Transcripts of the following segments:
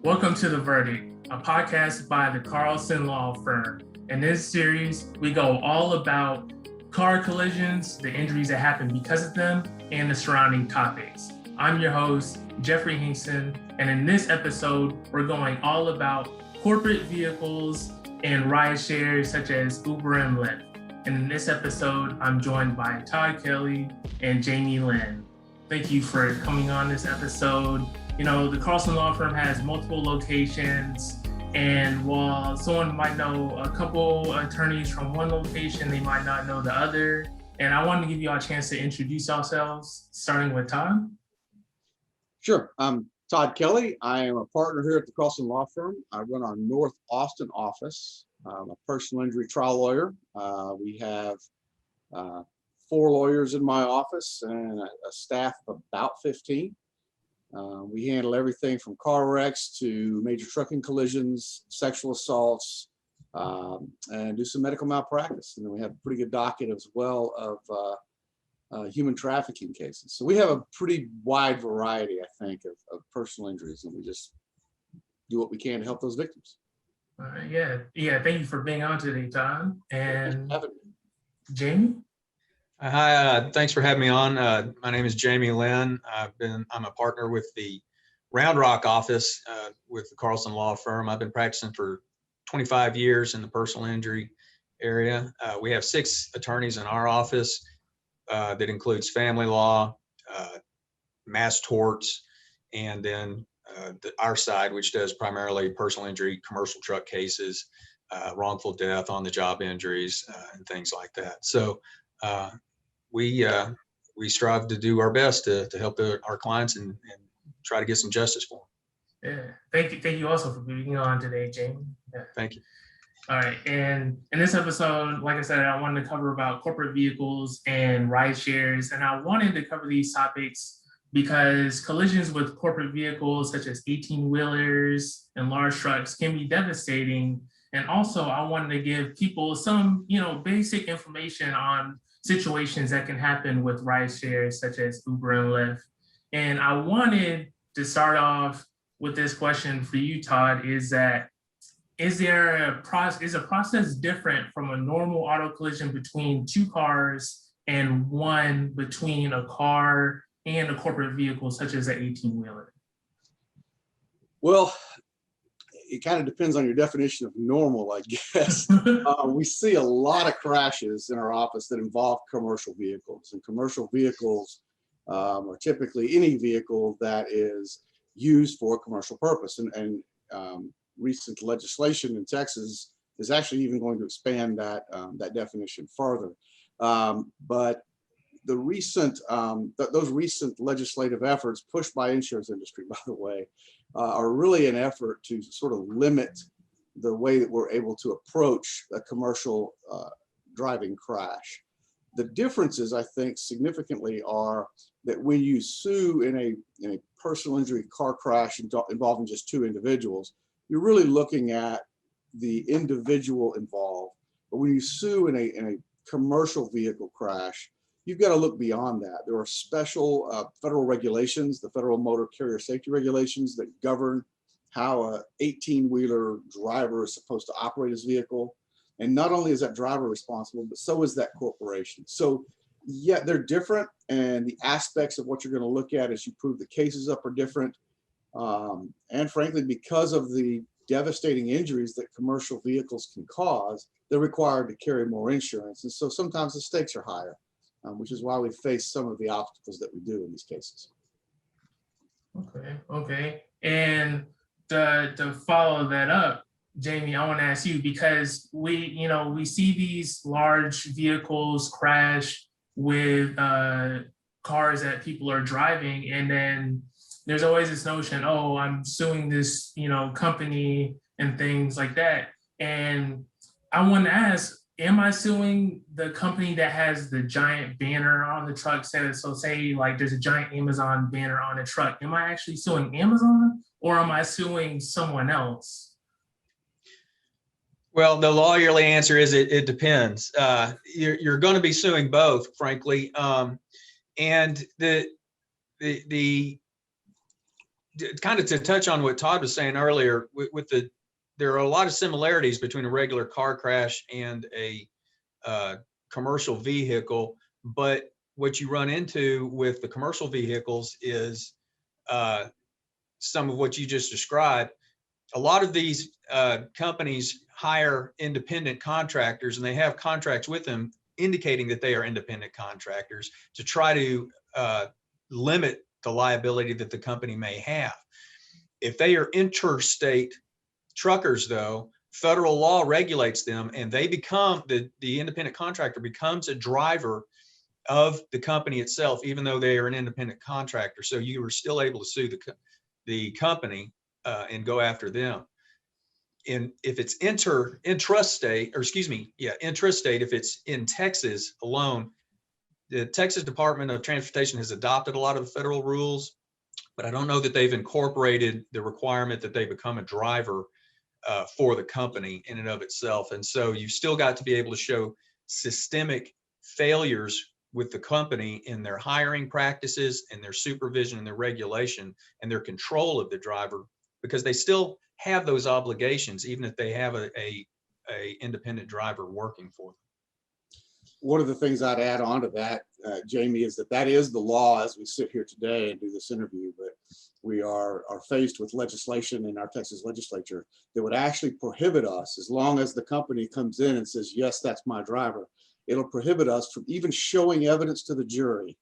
Welcome to The Verdict, a podcast by the Carlson law firm. In this series, we go all about car collisions, the injuries that happen because of them, and the surrounding topics. I'm your host, Jeffrey Hinkson, and in this episode, we're going all about corporate vehicles and rideshare such as Uber and Lyft. And in this episode, I'm joined by Todd Kelly and Jaime Lynn. Thank you for coming on this episode. You know, the Carlson law firm has multiple locations, and while someone might know a couple attorneys from one location, they might not know the other. And I wanted to give you all a chance to introduce yourselves, starting with Todd. Sure. I'm Todd Kelly. I am a partner here at the Carlson law firm. I run our North Austin office. I'm a personal injury trial lawyer. We have 4 lawyers in my office and a staff of about 15. We handle everything from car wrecks to major trucking collisions, sexual assaults, and do some medical malpractice. And then we have a pretty good docket as well of human trafficking cases. So we have a pretty wide variety, I think, of personal injuries, and we just do what we can to help those victims. Yeah. Thank you for being on today, Todd. And Jaime. Hi, thanks for having me on. My name is Jaime Lynn. I'm a partner with the Round Rock office with the Carlson law firm. I've been practicing for 25 years in the personal injury area. We have 6 attorneys in our office that includes family law, mass torts, and then our side, which does primarily personal injury, commercial truck cases, wrongful death, on the job injuries, and things like that. So we strive to do our best to help our clients and try to get some justice for them. Yeah, thank you also for being on today, Jaime. Yeah. Thank you. All right, and in this episode, like I said, I wanted to cover about corporate vehicles and ride shares, and I wanted to cover these topics because collisions with corporate vehicles such as 18-wheelers and large trucks can be devastating. And also, I wanted to give people some, basic information on situations that can happen with ride shares such as Uber and Lyft. And I wanted to start off with this question for you, Todd, is a process different from a normal auto collision between 2 cars and one between a car and a corporate vehicle such as an 18-wheeler? Well, it kind of depends on your definition of normal, I guess. We see a lot of crashes in our office that involve commercial vehicles, and commercial vehicles are typically any vehicle that is used for a commercial purpose. And recent legislation in Texas is actually even going to expand that definition further. But the recent those recent legislative efforts, pushed by insurance industry, by the way, are really an effort to sort of limit the way that we're able to approach a commercial driving crash. The differences, I think, significantly are that when you sue in a personal injury car crash involving just 2 individuals, you're really looking at the individual involved. But when you sue in a commercial vehicle crash, you've got to look beyond that. There are special federal regulations, the Federal Motor Carrier Safety Regulations, that govern how a 18-wheeler driver is supposed to operate his vehicle. And not only is that driver responsible, but so is that corporation. So yeah, they're different, and the aspects of what you're going to look at as you prove the cases up are different. And frankly, because of the devastating injuries that commercial vehicles can cause, they're required to carry more insurance. And so sometimes the stakes are higher. Which is why we face some of the obstacles that we do in these cases. Okay. And to follow that up, Jaime, I want to ask you, because we see these large vehicles crash with cars that people are driving, and then there's always this notion, oh, I'm suing this, company and things like that. And I want to ask, am I suing the company that has the giant banner on the truck? So say like there's a giant Amazon banner on a truck. Am I actually suing Amazon, or am I suing someone else? Well, the lawyerly answer is it depends. You're going to be suing both, frankly. And the kind of to touch on what Todd was saying earlier, there are a lot of similarities between a regular car crash and a commercial vehicle, but what you run into with the commercial vehicles is some of what you just described. A lot of these companies hire independent contractors, and they have contracts with them indicating that they are independent contractors to try to limit the liability that the company may have. If they are interstate truckers, though, federal law regulates them, and they become, the independent contractor becomes a driver of the company itself, even though they are an independent contractor. So you are still able to sue the company and go after them. And if it's intrastate, if it's in Texas alone, the Texas Department of Transportation has adopted a lot of the federal rules, but I don't know that they've incorporated the requirement that they become a driver for the company in and of itself. And so you've still got to be able to show systemic failures with the company in their hiring practices and their supervision and their regulation and their control of the driver, because they still have those obligations, even if they have a independent driver working for them. One of the things I'd add on to that, Jaime, is that is the law as we sit here today and do this interview, but we are faced with legislation in our Texas legislature that would actually prohibit us, as long as the company comes in and says, yes, that's my driver, it'll prohibit us from even showing evidence to the jury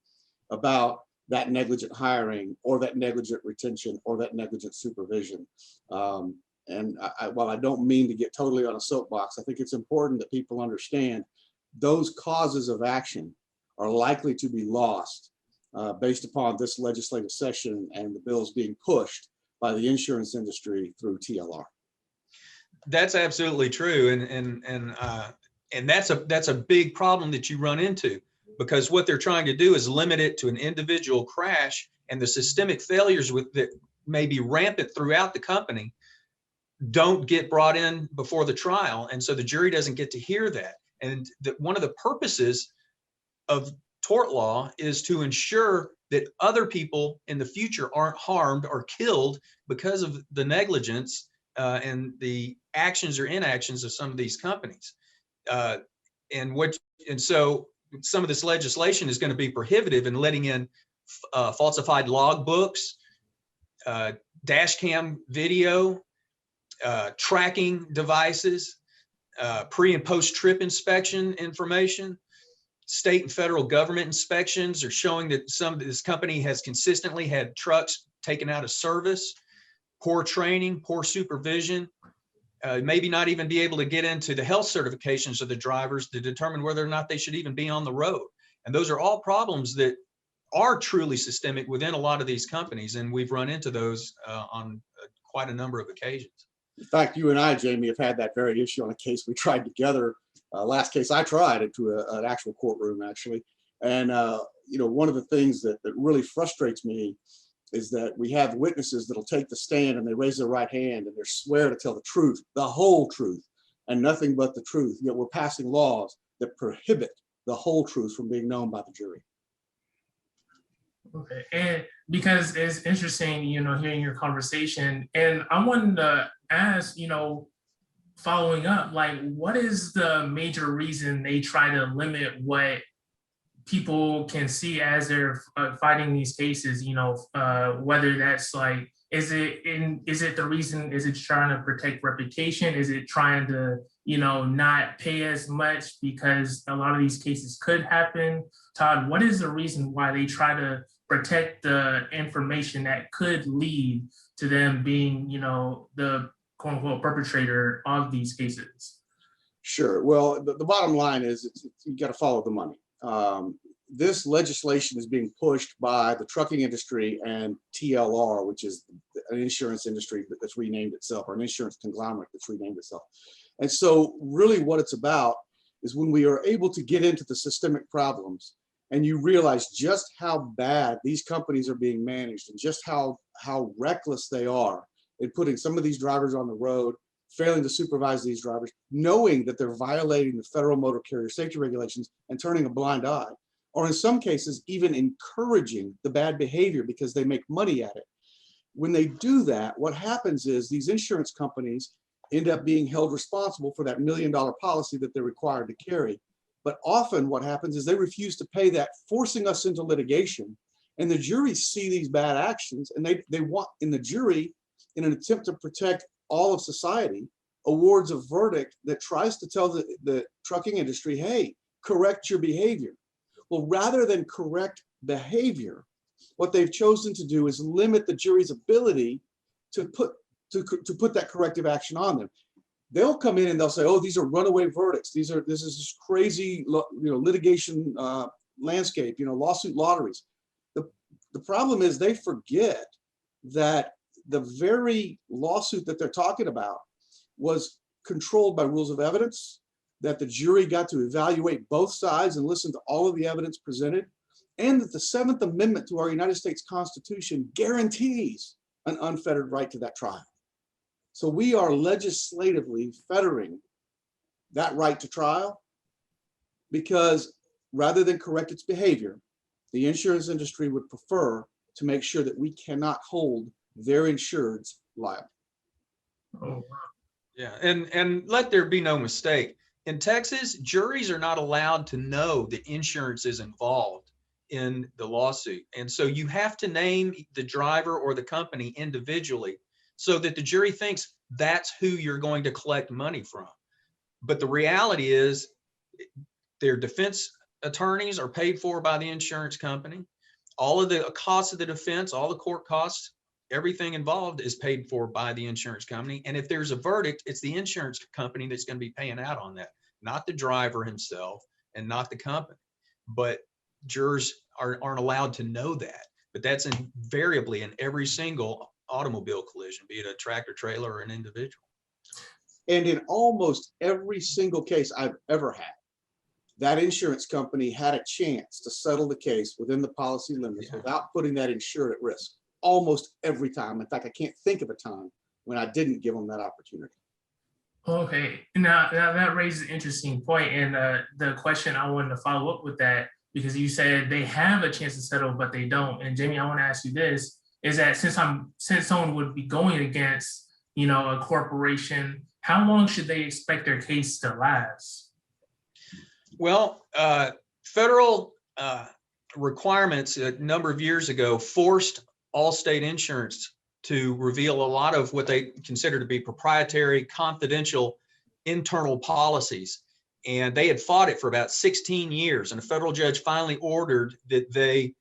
about that negligent hiring or that negligent retention or that negligent supervision. And while I don't mean to get totally on a soapbox, I think it's important that people understand those causes of action are likely to be lost based upon this legislative session and the bills being pushed by the insurance industry through TLR. That's absolutely true, and that's a big problem that you run into, because what they're trying to do is limit it to an individual crash, and the systemic failures that may be rampant throughout the company don't get brought in before the trial, and so the jury doesn't get to hear that. And one of the purposes of tort law is to ensure that other people in the future aren't harmed or killed because of the negligence and the actions or inactions of some of these companies. And so some of this legislation is going to be prohibitive in letting in falsified log books, dash cam video, tracking devices, pre and post trip inspection information. State and federal government inspections are showing that this company has consistently had trucks taken out of service, poor training, poor supervision, maybe not even be able to get into the health certifications of the drivers to determine whether or not they should even be on the road. And those are all problems that are truly systemic within a lot of these companies, and we've run into those on quite a number of occasions. In fact, you and I, Jaime, have had that very issue on a case we tried together. Last case I tried into an actual courtroom, actually. And, one of the things that really frustrates me is that we have witnesses that'll take the stand and they raise their right hand and they swear to tell the truth, the whole truth, and nothing but the truth. Yet we're passing laws that prohibit the whole truth from being known by the jury. Okay, and because it's interesting, hearing your conversation, and I wanted to ask, following up, like, what is the major reason they try to limit what people can see as they're fighting these cases? Whether that's like, is it the reason? Is it trying to protect reputation? Is it trying to, not pay as much because a lot of these cases could happen? Todd, what is the reason why they try to protect the information that could lead to them being, the quote unquote perpetrator of these cases? Sure. Well, the bottom line is you got to follow the money. This legislation is being pushed by the trucking industry and TLR, which is an insurance industry that's renamed itself, or an insurance conglomerate that's renamed itself. And so really what it's about is when we are able to get into the systemic problems and you realize just how bad these companies are being managed and just how reckless they are in putting some of these drivers on the road, failing to supervise these drivers, knowing that they're violating the federal motor carrier safety regulations and turning a blind eye, or in some cases, even encouraging the bad behavior because they make money at it. When they do that, what happens is these insurance companies end up being held responsible for that $1 million policy that they're required to carry. But often what happens is they refuse to pay that, forcing us into litigation. And the juries see these bad actions, and they want, in the jury, in an attempt to protect all of society, awards a verdict that tries to tell the trucking industry, hey, correct your behavior. Well, rather than correct behavior, what they've chosen to do is limit the jury's ability to put that corrective action on them. They'll come in and they'll say, oh, these are runaway verdicts. This is this crazy, litigation landscape, lawsuit lotteries. The problem is they forget that the very lawsuit that they're talking about was controlled by rules of evidence, that the jury got to evaluate both sides and listen to all of the evidence presented, and that the 7th Amendment to our United States Constitution guarantees an unfettered right to that trial. So we are legislatively fettering that right to trial, because rather than correct its behavior, the insurance industry would prefer to make sure that we cannot hold their insureds liable. Oh, wow. Yeah, and let there be no mistake. In Texas, juries are not allowed to know that insurance is involved in the lawsuit. And so you have to name the driver or the company individually so that the jury thinks that's who you're going to collect money from. But the reality is their defense attorneys are paid for by the insurance company. All of the costs of the defense, all the court costs, everything involved is paid for by the insurance company. And if there's a verdict, it's the insurance company that's going to be paying out on that, not the driver himself and not the company. But jurors aren't allowed to know that. But that's invariably in every single automobile collision, be it a tractor trailer or an individual. And in almost every single case I've ever had, that insurance company had a chance to settle the case within the policy limits without putting that insured at risk. Almost every time. In fact, I can't think of a time when I didn't give them that opportunity. Okay, now that raises an interesting point, and the question I wanted to follow up with that, because you said they have a chance to settle, but they don't. And Jamie, I want to ask you this: is that since someone would be going against, a corporation, how long should they expect their case to last? Well, federal requirements a number of years ago forced all state insurance to reveal a lot of what they consider to be proprietary, confidential, internal policies. And they had fought it for about 16 years. And a federal judge finally ordered that they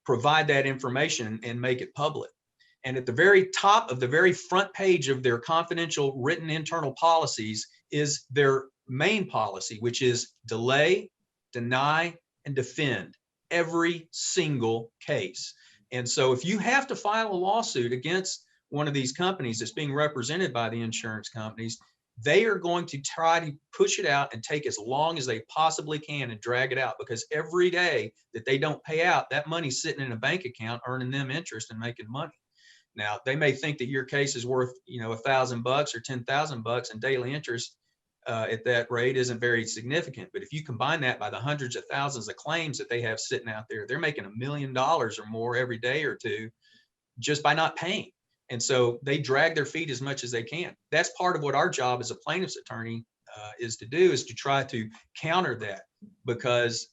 provide that information and make it public. And at the very top of the very front page of their confidential written internal policies is their main policy, which is delay, deny, and defend every single case. And so if you have to file a lawsuit against one of these companies that's being represented by the insurance companies, they are going to try to push it out and take as long as they possibly can and drag it out, because every day that they don't pay out, that money's sitting in a bank account earning them interest and making money. Now, they may think that your case is worth, $1,000 or $10,000, and daily interest at that rate isn't very significant. But if you combine that by the hundreds of thousands of claims that they have sitting out there, they're making $1 million or more every day or two just by not paying. And so they drag their feet as much as they can. That's part of what our job as a plaintiff's attorney is to do, is to try to counter that, because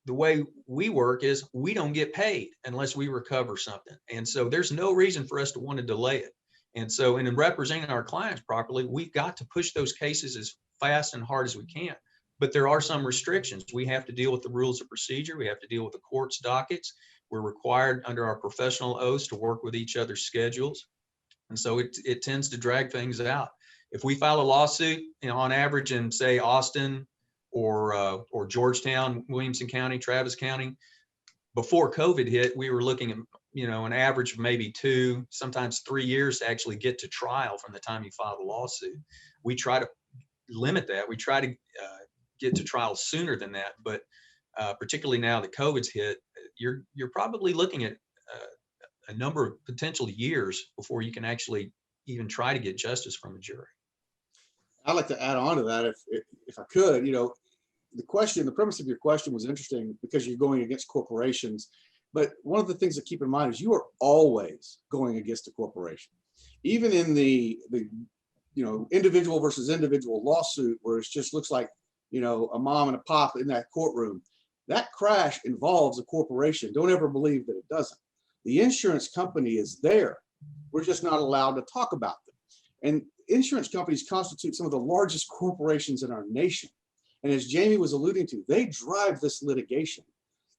the way we work is we don't get paid unless we recover something. And so there's no reason for us to want to delay it. And so in representing our clients properly, we've got to push those cases as fast and hard as we can. But there are some restrictions. We have to deal with the rules of procedure. We have to deal with the court's dockets. We're required under our professional oaths to work with each other's schedules. And so it tends to drag things out. If we file a lawsuit, on average in, say, Austin or Georgetown, Williamson County, Travis County, before COVID hit, we were looking at, an average of maybe 2, sometimes 3 years to actually get to trial from the time you file the lawsuit. We try to limit that. We try to get to trial sooner than that. But particularly now that COVID's hit, you're probably looking at a number of potential years before you can actually even try to get justice from a jury. I'd like to add on to that, if I could. The premise of your question was interesting, because you're going against corporations. But one of the things to keep in mind is you are always going against a corporation. Even in the individual versus individual lawsuit where it just looks like, a mom and a pop in that courtroom, that crash involves a corporation. Don't ever believe that it doesn't. The insurance company is there. We're just not allowed to talk about them. And insurance companies constitute some of the largest corporations in our nation. And as Jaime was alluding to, they drive this litigation.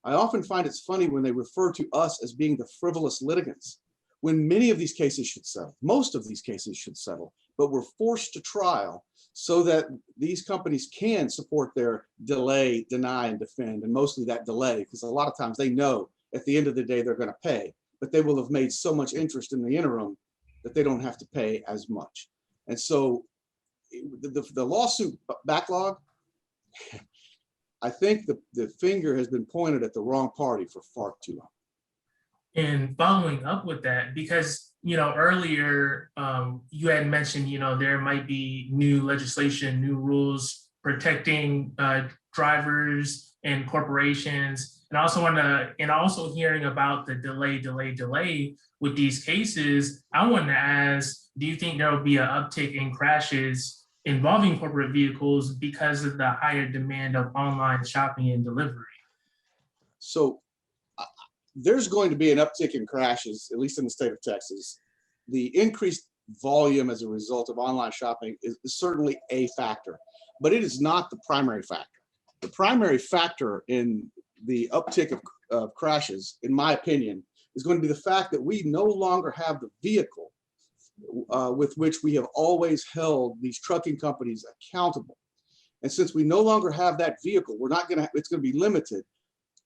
I often find it's funny when they refer to us as being the frivolous litigants, when many of these cases should settle, most of these cases should settle, but we're forced to trial so that these companies can support their delay, deny, and defend, and mostly that delay, because a lot of times they know at the end of the day they're going to pay, but they will have made so much interest in the interim that they don't have to pay as much. And so the lawsuit backlog, I think the finger has been pointed at the wrong party for far too long. And following up with that, because earlier you had mentioned there might be new legislation, new rules protecting drivers and corporations, and also hearing about the delay with these cases. I wanted to ask, do you think there will be an uptick in crashes involving corporate vehicles because of the higher demand of online shopping and delivery? So there's going to be an uptick in crashes, at least in the state of Texas. The increased volume as a result of online shopping is certainly a factor, but it is not the primary factor. The primary factor in the uptick of crashes, in my opinion, is going to be the fact that we no longer have the vehicle with which we have always held these trucking companies accountable. And since we no longer have that vehicle, it's going to be limited.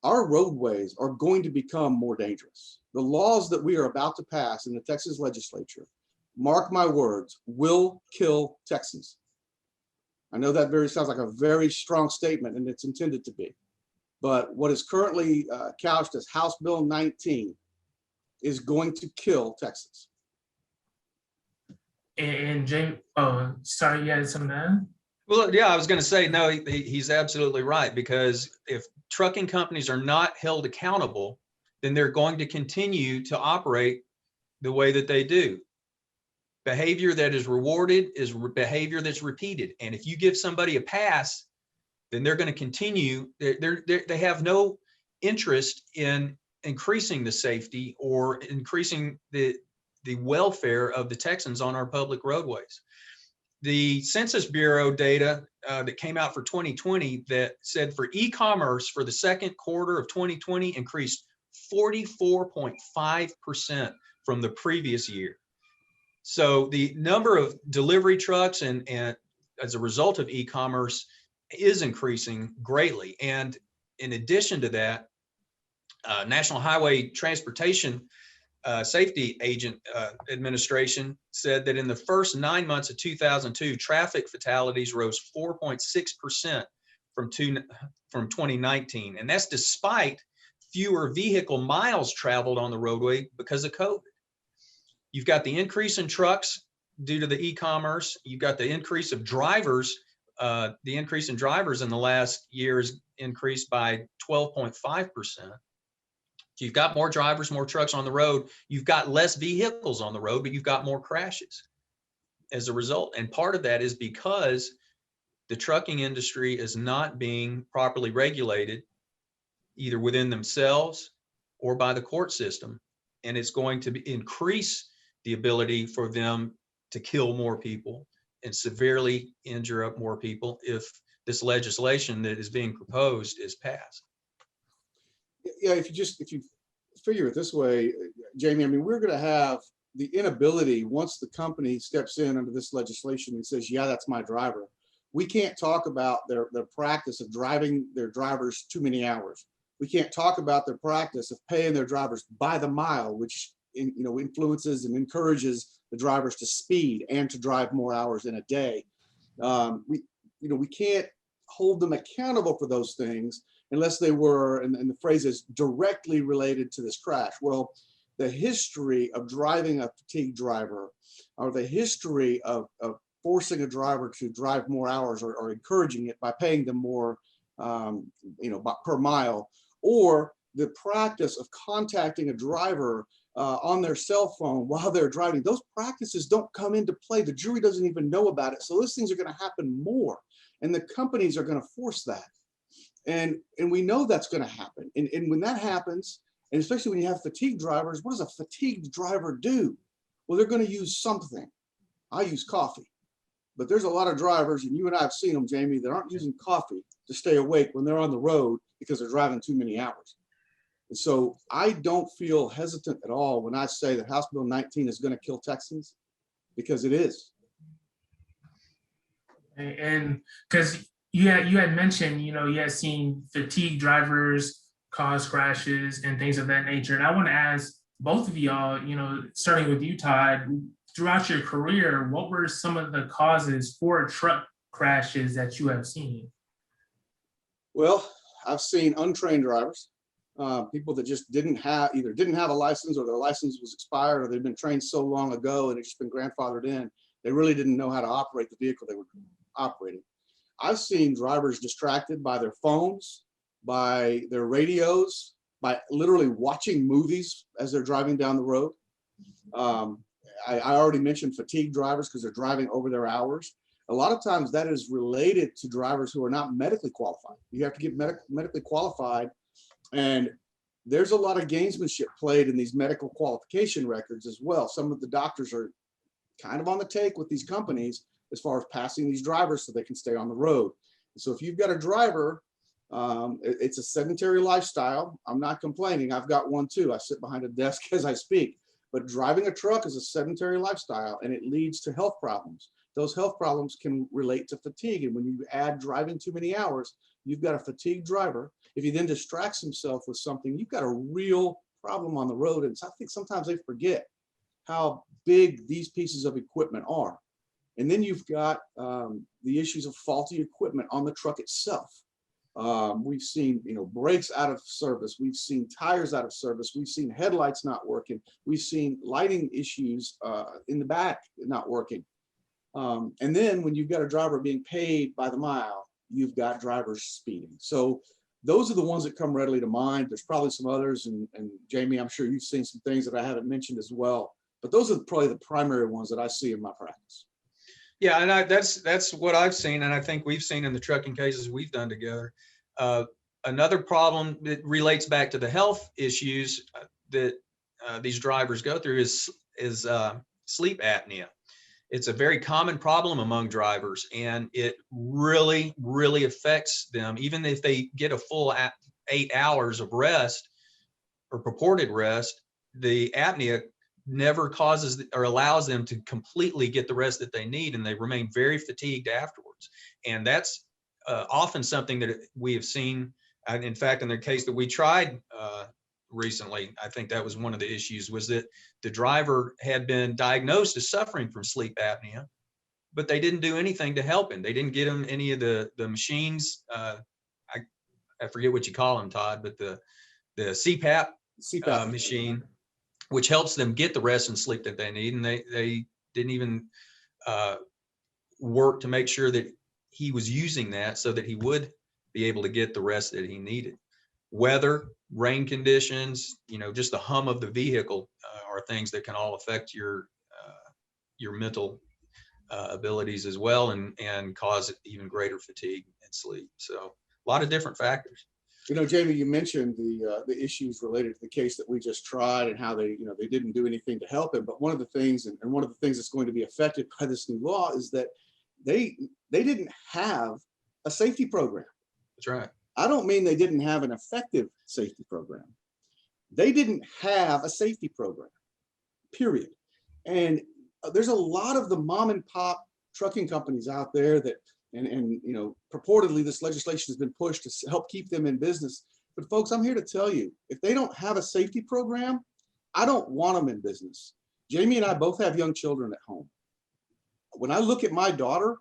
Our roadways are going to become more dangerous. The laws that we are about to pass in the Texas legislature, mark my words, will kill Texans. I know that sounds like a very strong statement, and it's intended to be. But what is currently couched as House Bill 19 is going to kill Texas. And James, oh, sorry, you had something to add? Well, yeah, I was going to say, no, he's absolutely right, because if trucking companies are not held accountable, then they're going to continue to operate the way that they do. Behavior that is rewarded is behavior that's repeated. And if you give somebody a pass, then they're going to continue. They have no interest in increasing the safety or increasing the welfare of the Texans on our public roadways. The Census Bureau data that came out for 2020 that said for e-commerce for the second quarter of 2020 increased 44.5% from the previous year. So the number of delivery trucks and as a result of e-commerce is increasing greatly. And in addition to that, National Highway Transportation Safety Administration said that in the first 9 months of 2002, traffic fatalities rose 4.6% from 2019. And that's despite fewer vehicle miles traveled on the roadway because of COVID. You've got the increase in trucks due to the e-commerce. You've got the increase of drivers. The increase in drivers in the last year has increased by 12.5%. So you've got more drivers, more trucks on the road. You've got less vehicles on the road, but you've got more crashes as a result. And part of that is because the trucking industry is not being properly regulated, either within themselves or by the court system. And it's going to increase the ability for them to kill more people and severely injure up more people if this legislation that is being proposed is passed. Yeah, if you figure it this way, Jaime, I mean, we're going to have the inability, once the company steps in under this legislation and says, yeah, that's my driver, we can't talk about their practice of driving their drivers too many hours. We can't talk about their practice of paying their drivers by the mile, which influences and encourages the drivers to speed and to drive more hours in a day. We can't hold them accountable for those things unless they were, and the phrase is, directly related to this crash. Well, the history of driving a fatigued driver, or the history of forcing a driver to drive more hours, or encouraging it by paying them more per mile, or the practice of contacting a driver on their cell phone while they're driving, those practices don't come into play. The jury doesn't even know about it. So those things are going to happen more, and the companies are going to force that. And we know that's going to happen. And when that happens, and especially when you have fatigued drivers, what does a fatigued driver do? Well, they're going to use something. I use coffee, but there's a lot of drivers, and you and I have seen them, Jamie, that aren't using coffee to stay awake when they're on the road because they're driving too many hours. And so I don't feel hesitant at all when I say that House Bill 19 is going to kill Texans, because it is. And because you had mentioned, you had seen fatigued drivers cause crashes and things of that nature. And I want to ask both of y'all, starting with you, Todd, throughout your career, what were some of the causes for truck crashes that you have seen? Well, I've seen untrained drivers, people that just either didn't have a license, or their license was expired, or they've been trained so long ago and it's just been grandfathered in. They really didn't know how to operate the vehicle they were operating. I've seen drivers distracted by their phones, by their radios, by literally watching movies as they're driving down the road. I already mentioned fatigued drivers because they're driving over their hours. A lot of times that is related to drivers who are not medically qualified. You have to get medically qualified, and there's a lot of gamesmanship played in these medical qualification records as well. Some of the doctors are kind of on the take with these companies as far as passing these drivers so they can stay on the road. So if you've got a driver, it's a sedentary lifestyle. I'm not complaining. I've got one too. I sit behind a desk as I speak. But driving a truck is a sedentary lifestyle, and it leads to health problems. Those health problems can relate to fatigue. And when you add driving too many hours, you've got a fatigued driver. If he then distracts himself with something, you've got a real problem on the road. And so I think sometimes they forget how big these pieces of equipment are. And then you've got the issues of faulty equipment on the truck itself. We've seen, brakes out of service. We've seen tires out of service. We've seen headlights not working. We've seen lighting issues in the back not working. And then when you've got a driver being paid by the mile, you've got drivers speeding. So those are the ones that come readily to mind. There's probably some others. And Jamie, I'm sure you've seen some things that I haven't mentioned as well. But those are probably the primary ones that I see in my practice. Yeah, and that's what I've seen, and I think we've seen in the trucking cases we've done together. Another problem that relates back to the health issues that these drivers go through is sleep apnea. It's a very common problem among drivers, and it really, really affects them. Even if they get a full 8 hours of rest or purported rest, the apnea never causes or allows them to completely get the rest that they need, and they remain very fatigued afterwards. And that's often something that we have seen. In fact, in the case that we tried recently, I think that was one of the issues, was that the driver had been diagnosed as suffering from sleep apnea, but they didn't do anything to help him. They didn't get him any of the machines. I forget what you call them, Todd, but the CPAP machine, which helps them get the rest and sleep that they need. And they didn't even work to make sure that he was using that so that he would be able to get the rest that he needed. Weather, rain conditions, just the hum of the vehicle are things that can all affect your mental abilities as well, and cause even greater fatigue and sleep. So a lot of different factors. Jamie, you mentioned the issues related to the case that we just tried and how they didn't do anything to help him. But one of the things, and one of the things that's going to be affected by this new law, is that they didn't have a safety program. That's right. I don't mean they didn't have an effective safety program. They didn't have a safety program, period. And there's a lot of the mom and pop trucking companies out there that, and purportedly this legislation has been pushed to help keep them in business. But folks, I'm here to tell you, if they don't have a safety program, I don't want them in business. Jamie and I both have young children at home. When I look at my daughter,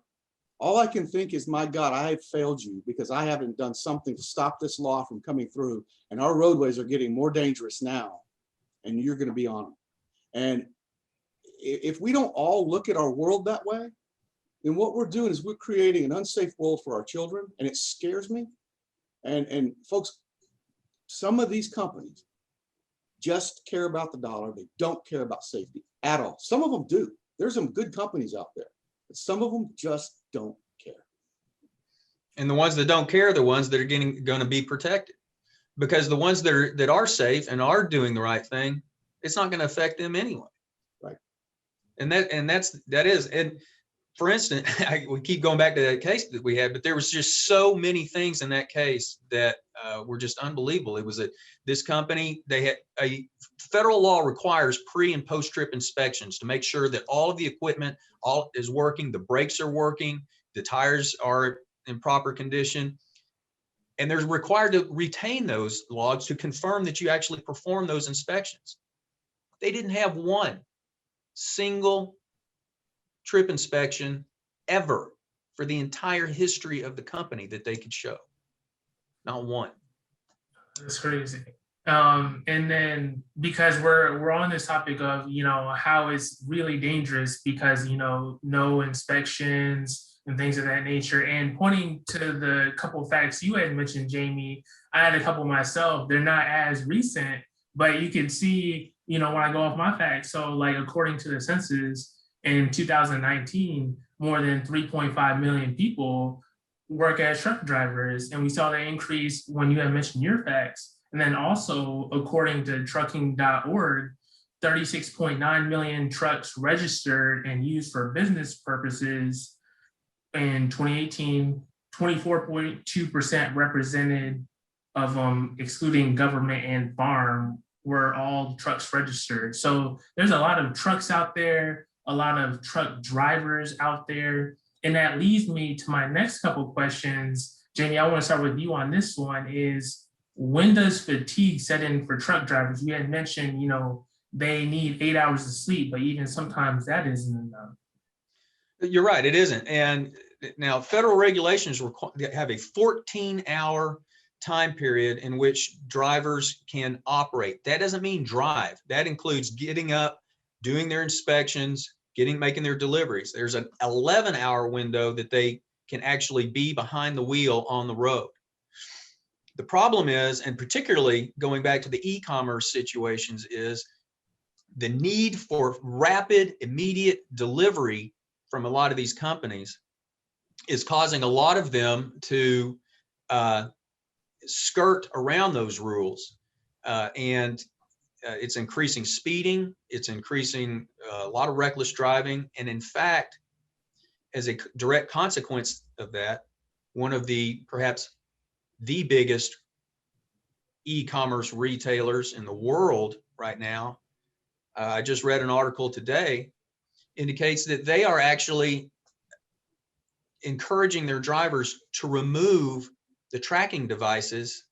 all I can think is, my God, I have failed you because I haven't done something to stop this law from coming through. And our roadways are getting more dangerous now, and you're going to be on them. And if we don't all look at our world that way, then what we're doing is we're creating an unsafe world for our children, and it scares me. And folks, some of these companies just care about the dollar. They don't care about safety at all. Some of them do. There's some good companies out there, but some of them just don't care. And the ones that don't care are the ones that are going to be protected, because the ones that are safe and are doing the right thing, it's not going to affect them anyway. Right. And that is, and for instance, we keep going back to that case that we had, but there was just so many things in that case that were just unbelievable. It was that this company, they had a federal law requires pre and post trip inspections to make sure that all of the equipment all is working, the brakes are working, the tires are in proper condition. And they're required to retain those logs to confirm that you actually perform those inspections. They didn't have one single trip inspection ever for the entire history of the company that they could show. Not one. That's crazy. And then because we're on this topic of, how it's really dangerous because, no inspections and things of that nature. And pointing to the couple of facts you had mentioned, Jaime, I had a couple myself. They're not as recent, but you can see, when I go off my facts. So like, according to the census in 2019, more than 3.5 million people work as truck drivers. And we saw that increase when you had mentioned your facts. And then also, according to trucking.org, 36.9 million trucks registered and used for business purposes in 2018, 24.2% represented of them, excluding government and farm, were all trucks registered. So there's a lot of trucks out there, a lot of truck drivers out there. And that leads me to my next couple questions. Jaime, I want to start with you on this one is, when does fatigue set in for truck drivers? You had mentioned, they need 8 hours of sleep, but even sometimes that isn't enough. You're right, it isn't. And now federal regulations have a 14-hour time period in which drivers can operate. That doesn't mean drive. That includes getting up, doing their inspections, making their deliveries. There's an 11-hour window that they can actually be behind the wheel on the road. The problem is, and particularly going back to the e-commerce situations, is the need for rapid, immediate delivery from a lot of these companies is causing a lot of them to skirt around those rules. And it's increasing speeding, it's increasing a lot of reckless driving. And in fact, as a direct consequence of that, one of the perhaps the biggest e-commerce retailers in the world right now, I just read an article today, indicates that they are actually encouraging their drivers to remove the tracking devices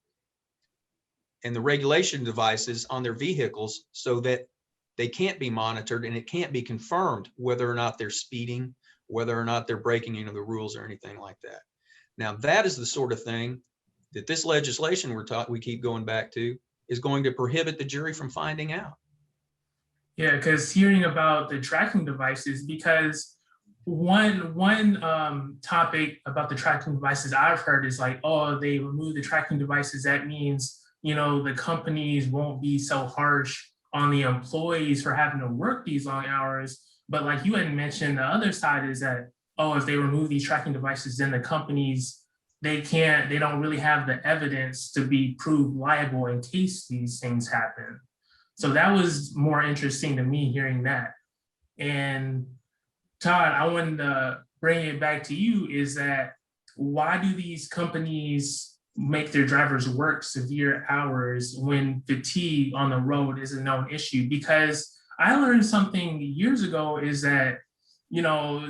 and the regulation devices on their vehicles so that they can't be monitored and it can't be confirmed whether or not they're speeding, whether or not they're breaking any of the rules or anything like that. Now, that is the sort of thing that this legislation we keep going back to is going to prohibit the jury from finding out. Yeah, because hearing about the tracking devices, because one topic about the tracking devices I've heard is like, oh, they remove the tracking devices. That means, the companies won't be so harsh on the employees for having to work these long hours. But like you had mentioned, the other side is that, oh, if they remove these tracking devices, then the companies, they don't really have the evidence to be proved liable in case these things happen. So that was more interesting to me hearing that. And Todd, I wanted to bring it back to you, is that why do these companies make their drivers work severe hours when fatigue on the road is a known issue? Because I learned something years ago is that,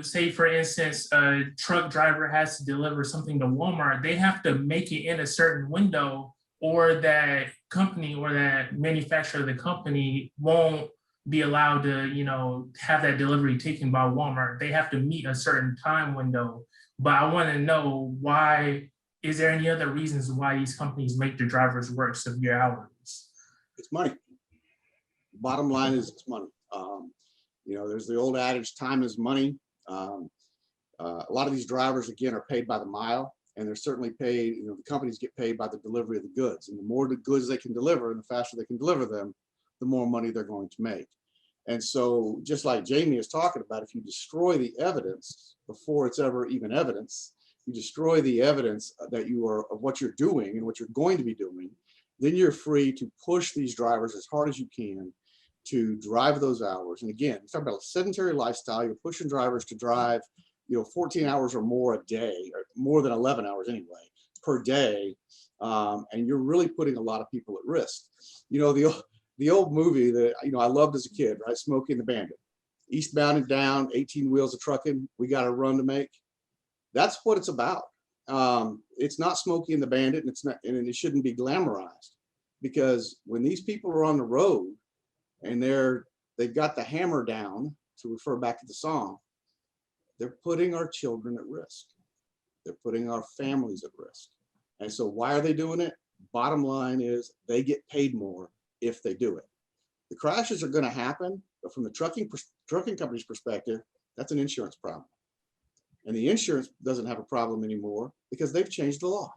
say for instance, a truck driver has to deliver something to Walmart, they have to make it in a certain window, or that company or that manufacturer of the company won't be allowed to, have that delivery taken by Walmart. They have to meet a certain time window. But I want to know, why is there any other reasons why these companies make their drivers work severe hours? It's money. Bottom line is it's money. There's the old adage, time is money. A lot of these drivers, again, are paid by the mile. and they're certainly paid, the companies get paid by the delivery of the goods. And the more the goods they can deliver and the faster they can deliver them, the more money they're going to make. And so just like Jaime is talking about, if you destroy the evidence before it's ever even evidence, you destroy the evidence that you are of what you're doing and what you're going to be doing, then you're free to push these drivers as hard as you can to drive those hours. And again, you're talking about a sedentary lifestyle. You're pushing drivers to drive, 14 hours or more a day, or more than 11 hours anyway, per day. And you're really putting a lot of people at risk. The old movie that, I loved as a kid, right? Smokey and the Bandit. Eastbound and down, 18 wheels of trucking. We got a run to make. That's what it's about. It's not Smokey and the Bandit, and it shouldn't be glamorized, because when these people are on the road and they've got the hammer down, to refer back to the song, they're putting our children at risk. They're putting our families at risk. And so why are they doing it? Bottom line is they get paid more if they do it. The crashes are going to happen, but from the trucking company's perspective, that's an insurance problem. And the insurance doesn't have a problem anymore because they've changed the law.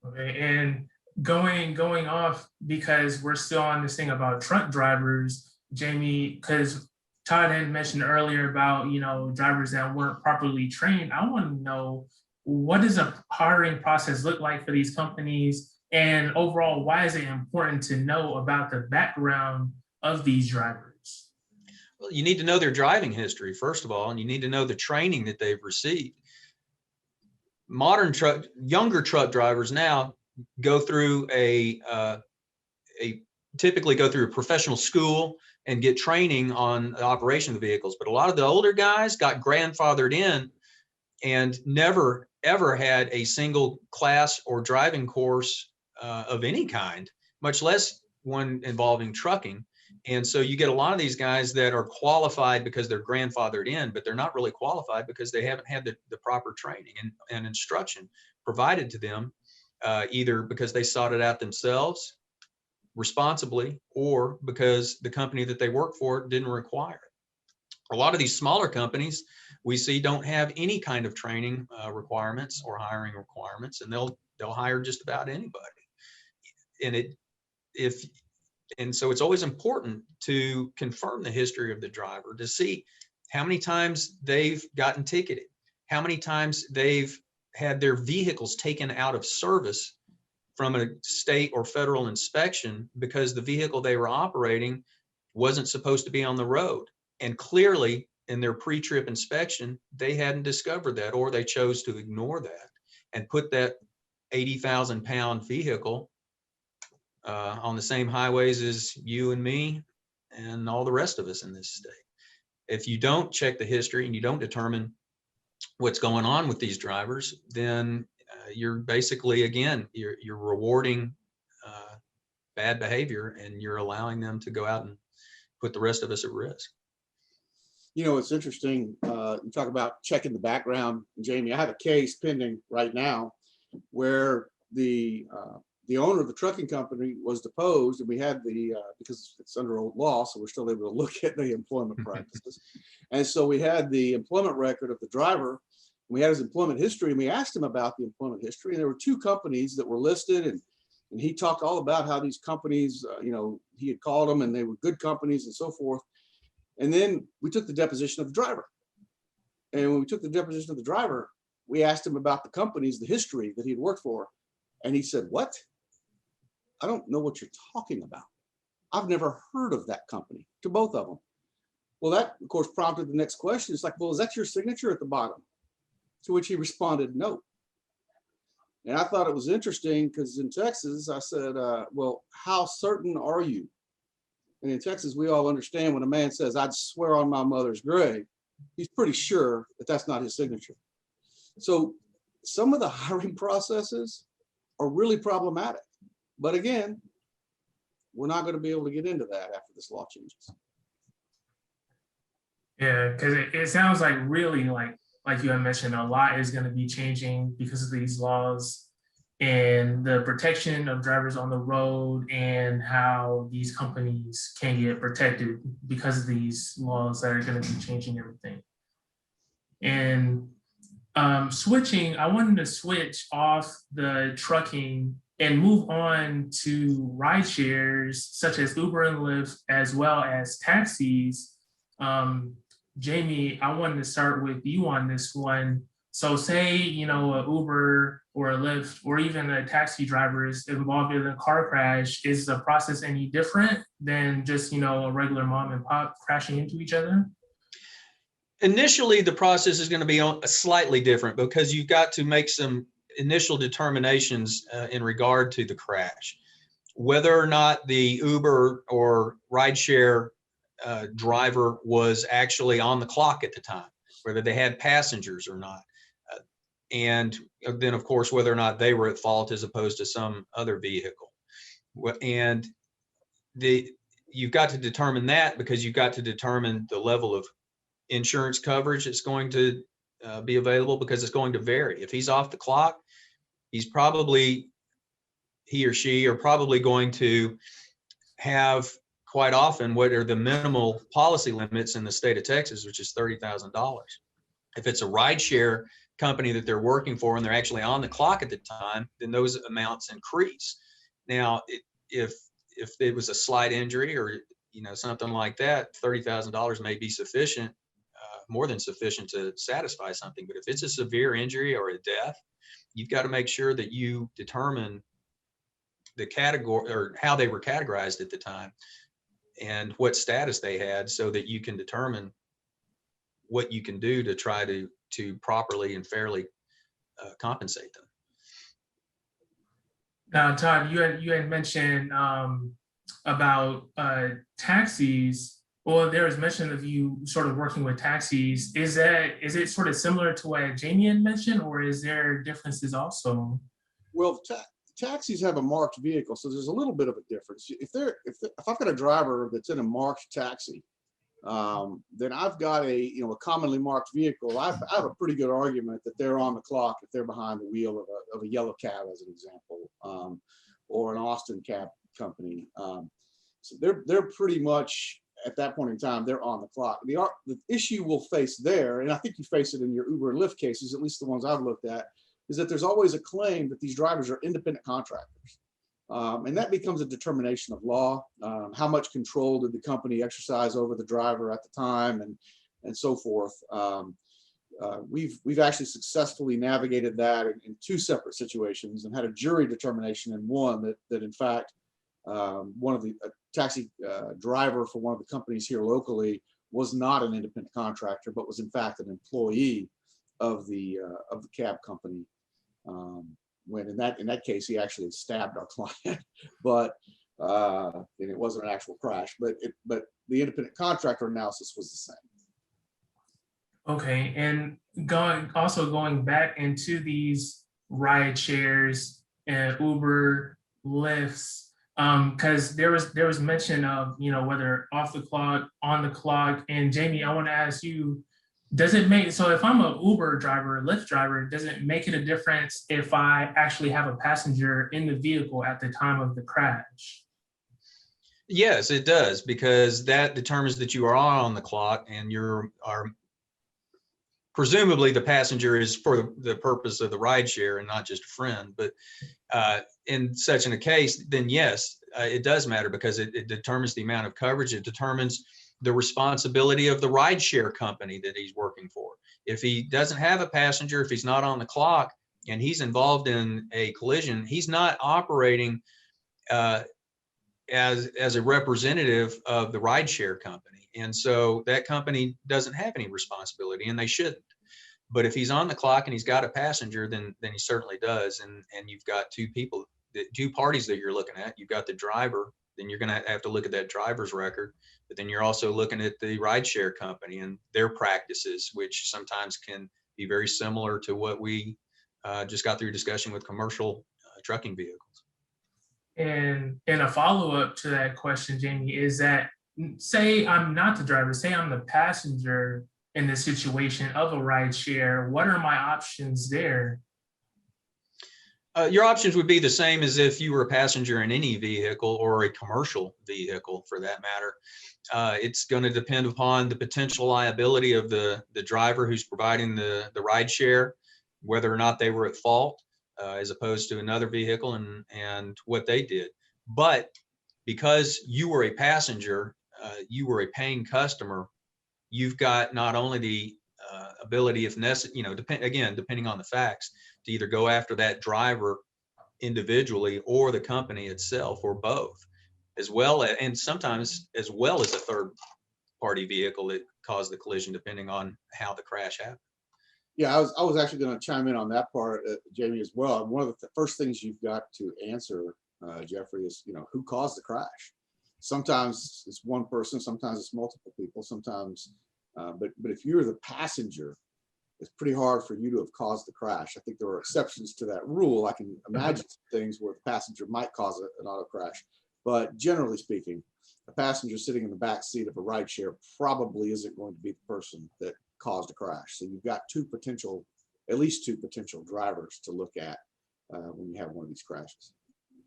Okay, and going off, because we're still on this thing about truck drivers, Jaime, because Todd had mentioned earlier about, drivers that weren't properly trained. I want to know, what does a hiring process look like for these companies? And overall, why is it important to know about the background of these drivers? Well, you need to know their driving history, first of all, and you need to know the training that they've received. Younger truck drivers now typically go through a professional school and get training on the operation of the vehicles. But a lot of the older guys got grandfathered in and never, ever had a single class or driving course of any kind, much less one involving trucking. And so you get a lot of these guys that are qualified because they're grandfathered in, but they're not really qualified because they haven't had the proper training and instruction provided to them, either because they sought it out themselves responsibly or because the company that they work for didn't require it. A lot of these smaller companies we see don't have any kind of training requirements or hiring requirements, and they'll hire just about anybody. And so it's always important to confirm the history of the driver, to see how many times they've gotten ticketed, how many times they've had their vehicles taken out of service from a state or federal inspection because the vehicle they were operating wasn't supposed to be on the road. And clearly in their pre-trip inspection, they hadn't discovered that, or they chose to ignore that and put that 80,000 pound vehicle on the same highways as you and me and all the rest of us in this state. If you don't check the history and you don't determine what's going on with these drivers, then you're basically, again, you're rewarding bad behavior, and you're allowing them to go out and put the rest of us at risk. It's interesting. You talk about checking the background, Jaime. I have a case pending right now where the owner of the trucking company was deposed, and we had because it's under old law, so we're still able to look at the employment practices. And so we had the employment record of the driver. We had his employment history, and we asked him about the employment history. And there were two companies that were listed, and he talked all about how these companies, he had called them and they were good companies and so forth. And then we took the deposition of the driver. And when we took the deposition of the driver, we asked him about the companies, the history that he had worked for. And he said, "What? I don't know what you're talking about. I've never heard of that company," to both of them. Well, that, of course, prompted the next question. It's like, "Well, is that your signature at the bottom?" To which he responded, "No." And I thought it was interesting because in Texas, I said, "Well, how certain are you?" And in Texas, we all understand when a man says, "I'd swear on my mother's grave," he's pretty sure that that's not his signature. So some of the hiring processes are really problematic. But again, we're not going to be able to get into that after this law changes. Yeah, because it sounds like really like you had mentioned, a lot is going to be changing because of these laws and the protection of drivers on the road, and how these companies can get protected because of these laws that are going to be changing everything. And Switching, I wanted to switch off the trucking and move on to ride shares such as Uber and Lyft, as well as taxis. Um, Jamie, I wanted to start with you on this one. So say, you know, a Uber or a Lyft or even a taxi driver is involved in a car crash. Is the process any different than just, you know, a regular mom and pop crashing into each other? Initially, the process is going to be slightly different because you've got to make some initial determinations in regard to the crash. Whether or not the Uber or rideshare driver was actually on the clock at the time, whether they had passengers or not. And then, of course, whether or not they were at fault as opposed to some other vehicle. And you've got to determine that because you've got to determine the level of insurance coverage that's going to be available, because it's going to vary. If he's off the clock, he or she are probably going to have quite often what are the minimal policy limits in the state of Texas, which is $30,000. If it's a rideshare company that they're working for and they're actually on the clock at the time, then those amounts increase. Now, if it was a slight injury or something like that, $30,000 may be sufficient, more than sufficient to satisfy something. But if it's a severe injury or a death, you've got to make sure that you determine the category or how they were categorized at the time and what status they had, so that you can determine what you can do to try to properly and fairly compensate them. Now, Todd, you had mentioned about taxis. Well, there was mention of you sort of working with taxis. Is it sort of similar to what Jamie had mentioned, or is there differences also? Well, taxis have a marked vehicle, so there's a little bit of a difference. If I've got a driver that's in a marked taxi, then I've got a commonly marked vehicle. I have a pretty good argument that they're on the clock if they're behind the wheel of a yellow cab, as an example, or an Austin cab company. So they're pretty much at that point in time, they're on the clock. The issue we'll face there, and I think you face it in your Uber and Lyft cases, at least the ones I've looked at, is that there's always a claim that these drivers are independent contractors. And that becomes a determination of law. How much control did the company exercise over the driver at the time, and so forth. We've actually successfully navigated that in two separate situations and had a jury determination in one that in fact, one of the taxi driver for one of the companies here locally was not an independent contractor, but was in fact an employee of the cab company. When in that case, he actually stabbed our client, but and it wasn't an actual crash. But the independent contractor analysis was the same. Okay, and going back into these ride shares and Uber, Lyfts, because there was mention of whether off the clock, on the clock, and Jamie, I want to ask you. Does it make, so if I'm an Uber driver, Lyft driver, does it make it a difference if I actually have a passenger in the vehicle at the time of the crash? Yes, it does, because that determines that you are on the clock and presumably the passenger is for the purpose of the rideshare and not just a friend. But in such a case, then yes, it does matter, because it determines the amount of coverage. It determines the responsibility of the rideshare company that he's working for. If he doesn't have a passenger, if he's not on the clock and he's involved in a collision, he's not operating as a representative of the rideshare company. And so that company doesn't have any responsibility, and they shouldn't. But if he's on the clock and he's got a passenger, then he certainly does. And you've got two parties that you're looking at. You've got the driver, then you're going to have to look at that driver's record. But then you're also looking at the rideshare company and their practices, which sometimes can be very similar to what we just got through discussion with commercial trucking vehicles. And a follow-up to that question, Jamie, is that say I'm not the driver, say I'm the passenger in the situation of a rideshare, what are my options there? Your options would be the same as if you were a passenger in any vehicle, or a commercial vehicle for that matter. It's going to depend upon the potential liability of the driver who's providing the ride share, whether or not they were at fault, as opposed to another vehicle, and what they did. But because you were a passenger, you were a paying customer, you've got not only the ability, if necessary, depending on the facts, to either go after that driver individually or the company itself, or both, as well as, and sometimes as well as a third party vehicle that caused the collision, depending on how the crash happened. Yeah, I was actually going to chime in on that part, Jamie, as well. And one of the first things you've got to answer, Jeffrey, is, who caused the crash? Sometimes it's one person, sometimes it's multiple people, sometimes, but if you're the passenger, it's pretty hard for you to have caused the crash. I think there are exceptions to that rule. I can imagine things where the passenger might cause an auto crash, but generally speaking, a passenger sitting in the back seat of a rideshare probably isn't going to be the person that caused a crash. So you've got at least two potential drivers to look at when you have one of these crashes.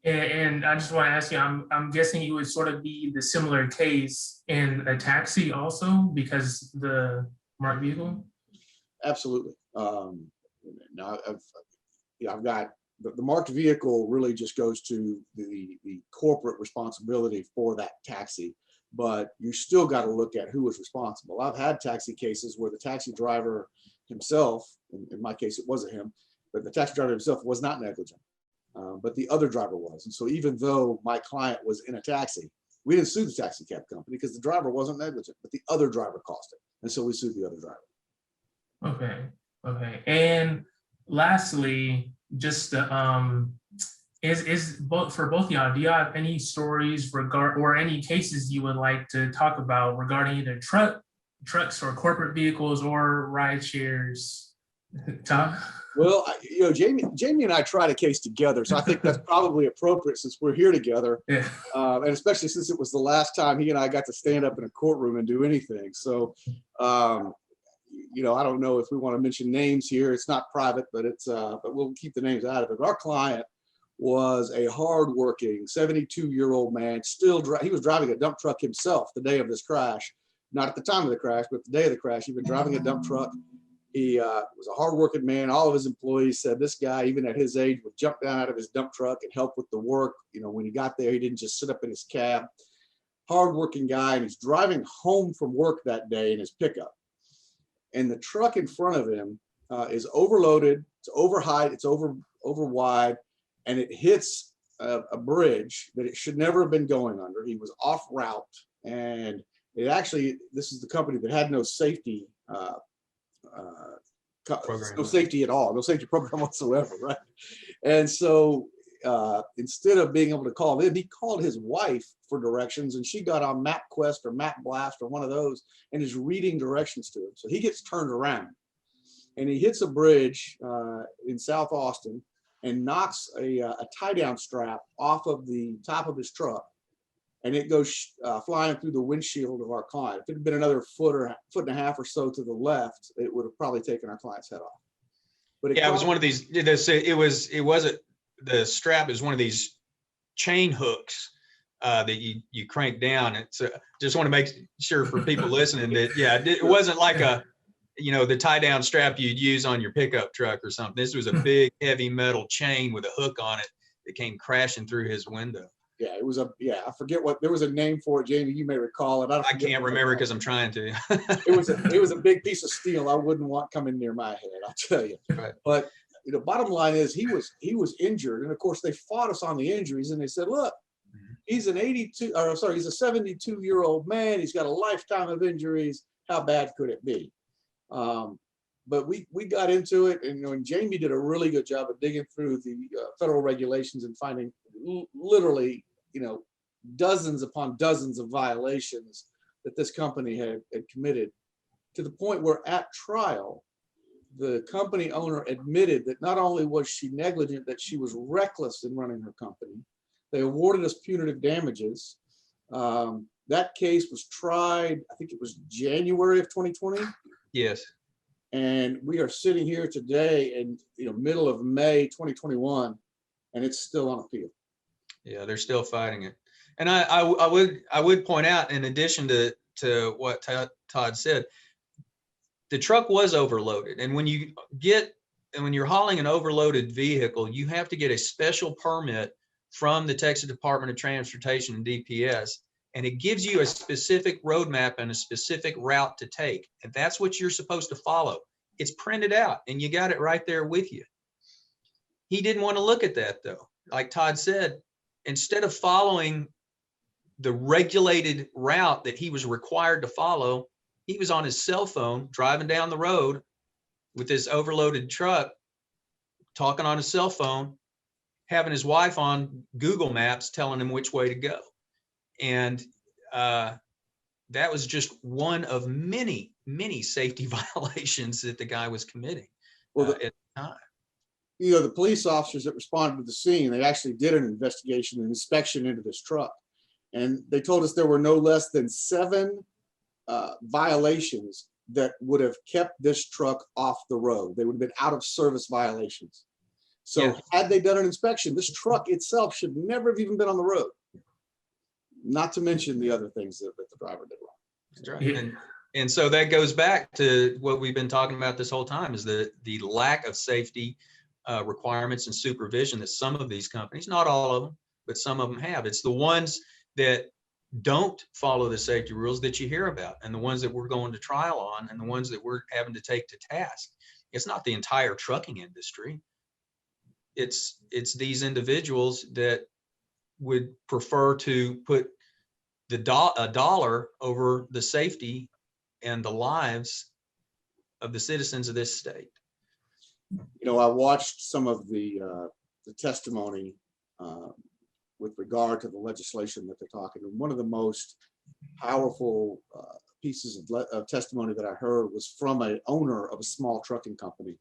And I just want to ask you, I'm guessing you would sort of be the similar case in a taxi also, because the marked vehicle? Absolutely. Now I've got the marked vehicle really just goes to the corporate responsibility for that taxi, but you still got to look at who was responsible. I've had taxi cases where the taxi driver himself, in my case it wasn't him, but the taxi driver himself was not negligent, but the other driver was. And so even though my client was in a taxi, we didn't sue the taxi cab company because the driver wasn't negligent, but the other driver caused it. And so we sued the other driver. Okay. And lastly, just is both for both y'all, do you have any stories or any cases you would like to talk about regarding either trucks or corporate vehicles or ride shares? Todd? Well, Jamie and I tried a case together, so I think that's probably appropriate since we're here together, Yeah. And especially since it was the last time he and I got to stand up in a courtroom and do anything. So, I don't know if we want to mention names here. It's not private, but but we'll keep the names out of it. But our client was a hardworking 72-year-old man. He was driving a dump truck himself the day of this crash. Not at the time of the crash, but the day of the crash. He'd been driving a dump truck. He was a hardworking man. All of his employees said this guy, even at his age, would jump down out of his dump truck and help with the work. When he got there, he didn't just sit up in his cab. Hardworking guy, and he's driving home from work that day in his pickup. And the truck in front of him is overloaded, it's over height, it's over wide, and it hits a bridge that it should never have been going under. He was off route, and this is the company that had no safety, no safety at all, no safety program whatsoever, right? And so instead of being able to call him, he called his wife for directions, and she got on MapQuest or MapBlast or one of those and is reading directions to him. So he gets turned around and he hits a bridge in South Austin and knocks a tie-down strap off of the top of his truck, and it goes flying through the windshield of our client. If it had been another foot and a half or so to the left, it would have probably taken our client's head off. But it was one of these. It wasn't. The strap is one of these chain hooks that you crank down. It's just want to make sure for people listening that it wasn't like the tie down strap you'd use on your pickup truck or something. This was a big heavy metal chain with a hook on it that came crashing through his window. Yeah, it was I forget there was a name for it, Jamie, you may recall it. I can't remember because I'm trying to. It was a big piece of steel I wouldn't want coming near my head, I'll tell you. Right. But bottom line is he was injured, and of course they fought us on the injuries, and they said, look, he's a 72-year-old man, he's got a lifetime of injuries, how bad could it be? But we got into it, and Jamie did a really good job of digging through the federal regulations and finding literally dozens upon dozens of violations that this company had committed, to the point where at trial the company owner admitted that not only was she negligent, that she was reckless in running her company. They awarded us punitive damages. That case was tried, I think it was January of 2020. Yes. And we are sitting here today in middle of May 2021, and it's still on appeal. Yeah, they're still fighting it. And I would point out, in addition to what Todd said, the truck was overloaded. And when you get and when you're hauling an overloaded vehicle, you have to get a special permit from the Texas Department of Transportation and DPS, and it gives you a specific roadmap and a specific route to take. And that's what you're supposed to follow. It's printed out and you got it right there with you. He didn't want to look at that though. Like Todd said, instead of following the regulated route that he was required to follow, he was on his cell phone driving down the road with this overloaded truck, talking on his cell phone, having his wife on Google Maps telling him which way to go. And that was just one of many, many safety violations that the guy was committing at the time. You know, the police officers that responded to the scene, they actually did an investigation and inspection into this truck. And they told us there were no less than 7 violations that would have kept this truck off the road. They would have been out of service violations. So Yeah. had they done an inspection, this truck itself should never have even been on the road. Not to mention the other things that the driver did wrong. That's right. Yeah. And so that goes back to what we've been talking about this whole time, is the lack of safety requirements and supervision that some of these companies, not all of them, but some of them have. It's the ones that don't follow the safety rules that you hear about, and the ones that we're going to trial on, and the ones that we're having to take to task. It's not the entire trucking industry. It's these individuals that would prefer to put a dollar over the safety and the lives of the citizens of this state. You know, I watched some of the testimony with regard to the legislation that they're talking. And one of the most powerful pieces of testimony that I heard was from an owner of a small trucking company.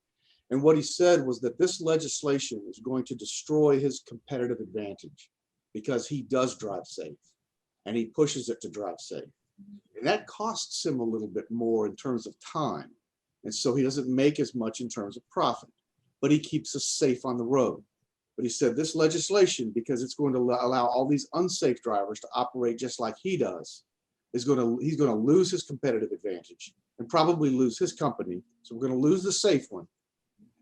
And what he said was that this legislation is going to destroy his competitive advantage because he does drive safe and he pushes it to drive safe. And that costs him a little bit more in terms of time. And so he doesn't make as much in terms of profit, but he keeps us safe on the road. But he said this legislation, because it's going to allow all these unsafe drivers to operate just like he does, he's going to lose his competitive advantage and probably lose his company. So we're going to lose the safe one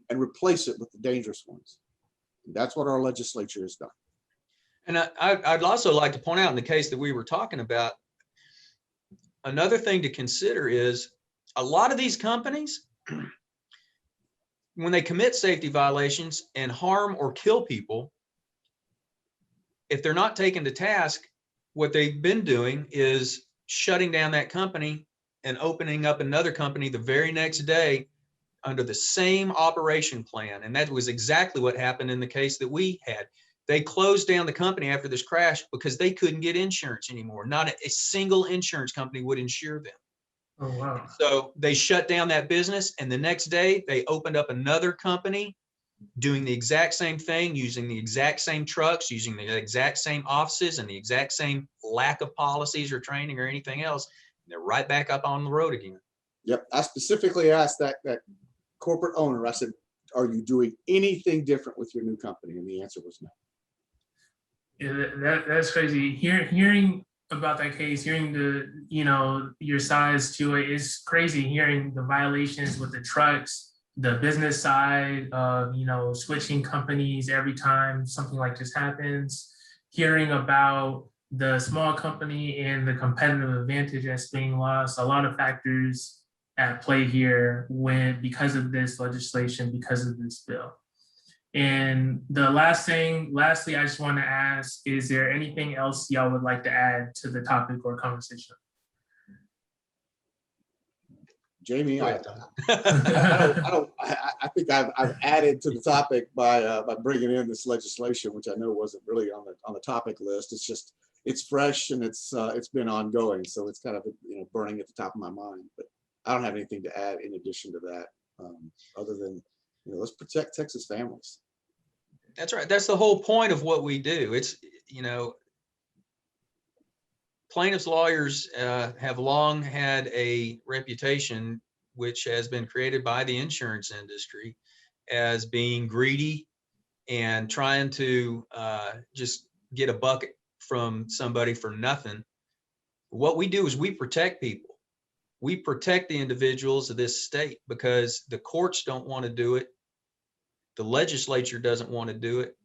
and replace it with the dangerous ones. And that's what our legislature has done. And I'd also like to point out, in the case that we were talking about, another thing to consider is a lot of these companies, when they commit safety violations and harm or kill people, if they're not taken to task, what they've been doing is shutting down that company and opening up another company the very next day under the same operation plan. And that was exactly what happened in the case that we had. They closed down the company after this crash because they couldn't get insurance anymore. Not a single insurance company would insure them. Oh, wow. So they shut down that business, and the next day they opened up another company doing the exact same thing, using the exact same trucks, using the exact same offices and the exact same lack of policies or training or anything else. They're right back up on the road again. Yep. I specifically asked that corporate owner, I said, are you doing anything different with your new company? And the answer was no. Yeah, that's crazy. Hearing about that case, hearing your sides to it is crazy. Hearing the violations with the trucks, the business side of switching companies every time something like this happens. Hearing about the small company and the competitive advantage that's being lost. A lot of factors at play here because of this legislation, because of this bill. And lastly, I just want to ask, is there anything else y'all would like to add to the topic or conversation? Jamie, I think I've added to the topic by bringing in this legislation, which I know wasn't really on the topic list. It's just, it's fresh and it's been ongoing. So it's kind of, burning at the top of my mind, but I don't have anything to add in addition to that, other than, let's protect Texas families. That's right. That's the whole point of what we do. It's, plaintiffs' lawyers have long had a reputation, which has been created by the insurance industry, as being greedy and trying to just get a bucket from somebody for nothing. What we do is we protect people. We protect the individuals of this state because the courts don't want to do it. The legislature doesn't want to do it.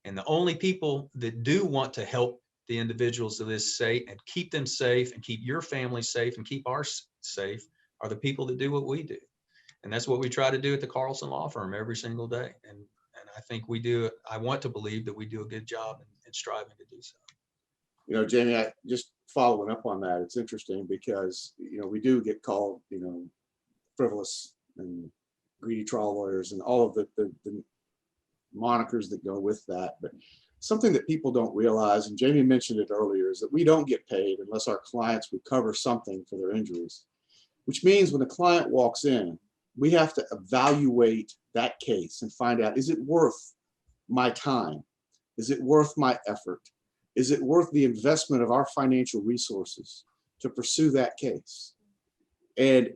And the only people that do want to help the individuals of this state and keep them safe and keep your family safe and keep ours safe are the people that do what we do. And that's what we try to do at the Carlson Law Firm every single day. And I think we do, I want to believe that we do a good job in striving to do so. You know, Jamie, I just following up on that, it's interesting because, you know, we do get called, you know, frivolous and greedy trial lawyers and all of the monikers that go with that. But something that people don't realize, and Jamie mentioned it earlier, is that we don't get paid unless our clients recover something for their injuries, which means when a client walks in, we have to evaluate that case and find out, is it worth my time? Is it worth my effort? Is it worth the investment of our financial resources to pursue that case? And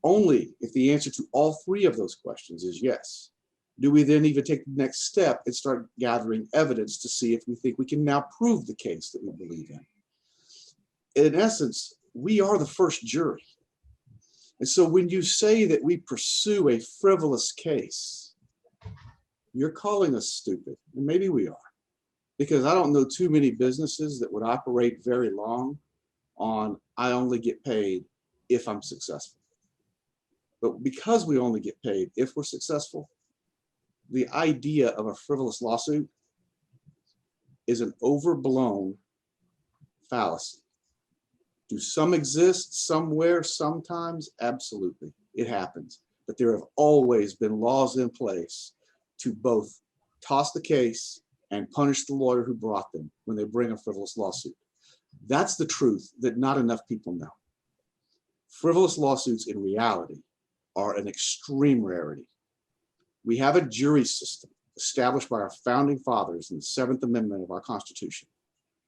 only if the answer to all three of those questions is yes, do we then even take the next step and start gathering evidence to see if we think we can now prove the case that we believe in. In essence, we are the first jury. And so when you say that we pursue a frivolous case, you're calling us stupid, and maybe we are, because I don't know too many businesses that would operate very long on, I only get paid if I'm successful. But because we only get paid if we're successful, the idea of a frivolous lawsuit is an overblown fallacy. Do some exist somewhere, sometimes? Absolutely, it happens. But there have always been laws in place to both toss the case and punish the lawyer who brought them when they bring a frivolous lawsuit. That's the truth that not enough people know. Frivolous lawsuits in reality are an extreme rarity. We have a jury system established by our founding fathers in the 7th Amendment of our Constitution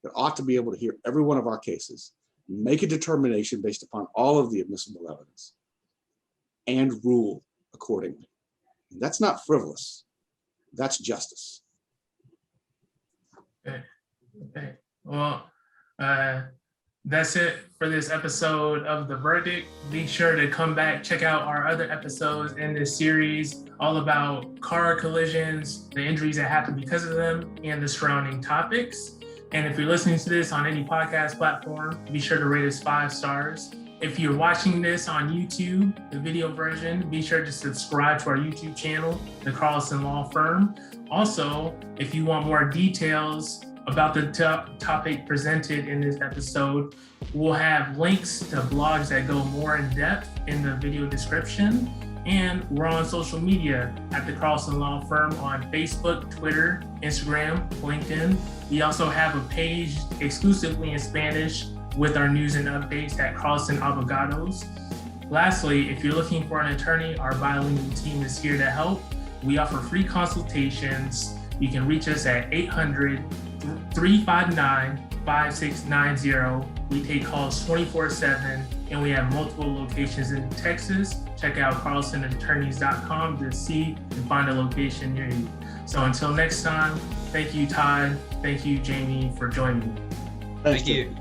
that ought to be able to hear every one of our cases, make a determination based upon all of the admissible evidence, and rule accordingly. And that's not frivolous. That's justice. Okay. Well, that's it for this episode of The Verdict. Be sure to come back, check out our other episodes in this series, all about car collisions, the injuries that happen because of them, and the surrounding topics. And if you're listening to this on any podcast platform, be sure to rate us 5 stars. If you're watching this on YouTube, the video version, be sure to subscribe to our YouTube channel, The Carlson Law Firm. Also, if you want more details about the topic presented in this episode, we'll have links to blogs that go more in depth in the video description. And we're on social media at the Carlson Law Firm on Facebook, Twitter, Instagram, LinkedIn. We also have a page exclusively in Spanish with our news and updates at Carlson Abogados. Lastly, if you're looking for an attorney, our bilingual team is here to help. We offer free consultations. You can reach us at 800-359-5690. We take calls 24/7, and we have multiple locations in Texas. Check out carlsonattorneys.com to see and find a location near you. So until next time, thank you, Todd. Thank you, Jamie, for joining me. Thank you.